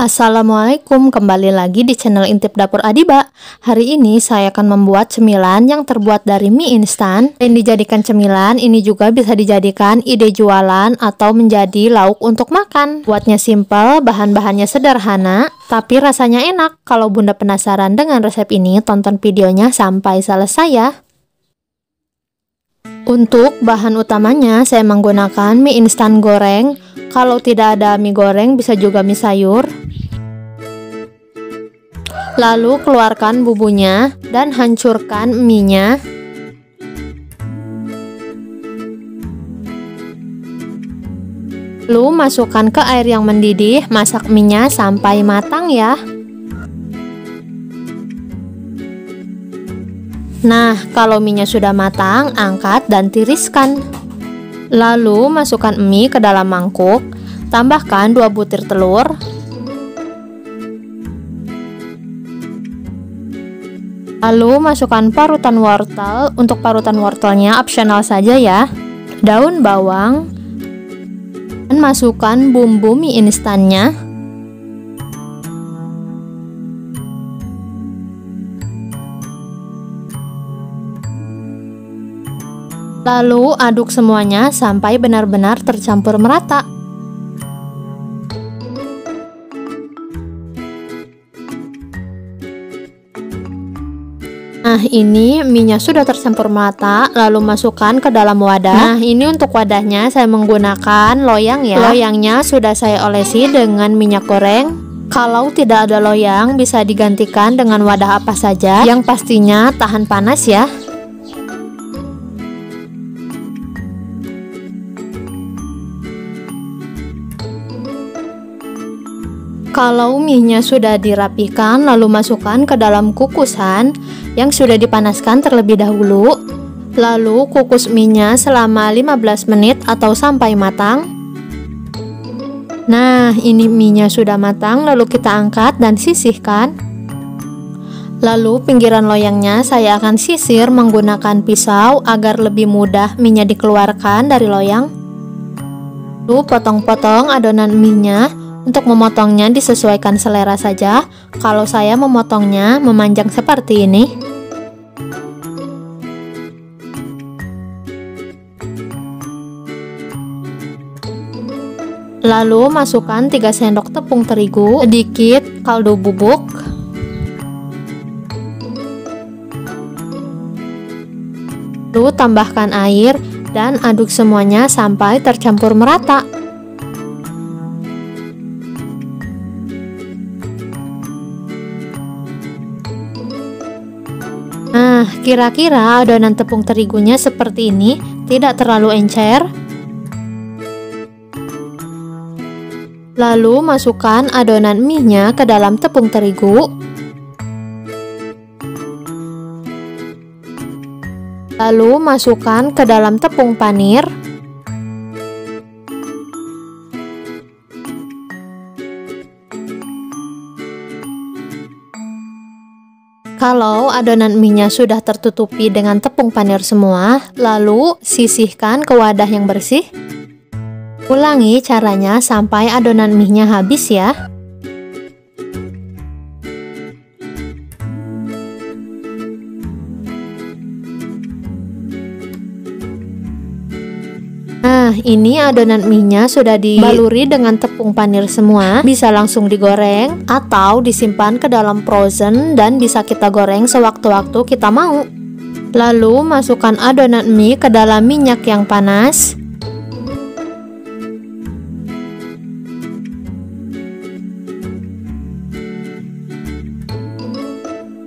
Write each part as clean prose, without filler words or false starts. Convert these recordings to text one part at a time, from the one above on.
Assalamualaikum, kembali lagi di channel Intip Dapur Adiba. Hari ini saya akan membuat cemilan yang terbuat dari mie instan. Dan dijadikan cemilan, ini juga bisa dijadikan ide jualan atau menjadi lauk untuk makan. Buatnya simple, bahan-bahannya sederhana, tapi rasanya enak. Kalau Bunda penasaran dengan resep ini, tonton videonya sampai selesai ya. Untuk bahan utamanya, saya menggunakan mie instan goreng. Kalau tidak ada mie goreng, bisa juga mie sayur. Lalu keluarkan bumbunya dan hancurkan mie-nya. Lalu masukkan ke air yang mendidih, masak mie-nya sampai matang ya. Nah, kalau mie-nya sudah matang, angkat dan tiriskan. Lalu masukkan mie ke dalam mangkuk, tambahkan 2 butir telur. Lalu masukkan parutan wortel. Untuk parutan wortelnya opsional saja ya. Daun bawang. Dan masukkan bumbu mie instannya. Lalu aduk semuanya sampai benar-benar tercampur merata. Nah, ini mie-nya sudah tercampur merata, lalu masukkan ke dalam wadah. Nah, ini untuk wadahnya saya menggunakan loyang ya. Loyangnya sudah saya olesi dengan minyak goreng. Kalau tidak ada loyang, bisa digantikan dengan wadah apa saja yang pastinya tahan panas ya. Kalau mie-nya sudah dirapihkan, lalu masukkan ke dalam kukusan yang sudah dipanaskan terlebih dahulu. Lalu kukus mie-nya selama 15 menit atau sampai matang. Nah, ini mie-nya sudah matang, lalu kita angkat dan sisihkan. Lalu pinggiran loyangnya saya akan sisir menggunakan pisau agar lebih mudah mie-nya dikeluarkan dari loyang. Lalu potong-potong adonan mie-nya. Untuk memotongnya disesuaikan selera saja. Kalau saya memotongnya memanjang seperti ini. Lalu masukkan 3 sendok tepung terigu, sedikit kaldu bubuk, lalu tambahkan air dan aduk semuanya sampai tercampur merata. Nah, kira-kira adonan tepung terigunya seperti ini, tidak terlalu encer. Lalu masukkan adonan mie-nya ke dalam tepung terigu. Lalu masukkan ke dalam tepung panir. Kalau adonan mie-nya sudah tertutupi dengan tepung panir semua, lalu sisihkan ke wadah yang bersih. Ulangi caranya sampai adonan mie-nya habis ya. Nah, ini adonan mie-nya sudah dibaluri dengan tepung panir semua. Bisa langsung digoreng atau disimpan ke dalam frozen dan bisa kita goreng sewaktu-waktu kita mau. Lalu masukkan adonan mie ke dalam minyak yang panas.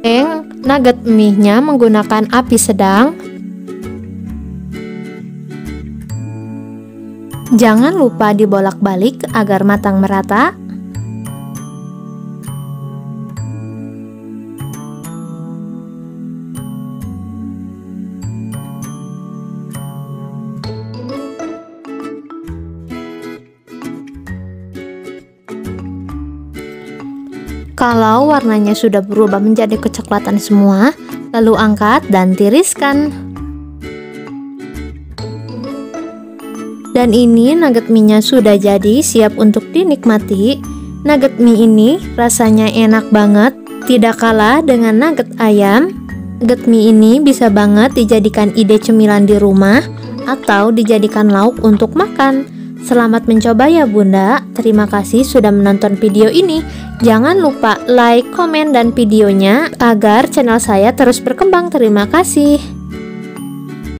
Goreng nugget mie-nya menggunakan api sedang. Jangan lupa dibolak-balik agar matang merata. Kalau warnanya sudah berubah menjadi kecoklatan semua, lalu angkat dan tiriskan. Dan ini nugget mie-nya sudah jadi, siap untuk dinikmati. Nugget mie ini rasanya enak banget, tidak kalah dengan nugget ayam. Nugget mie ini bisa banget dijadikan ide cemilan di rumah atau dijadikan lauk untuk makan. Selamat mencoba ya Bunda. Terima kasih sudah menonton video ini. Jangan lupa like, komen, dan videonya agar channel saya terus berkembang. Terima kasih.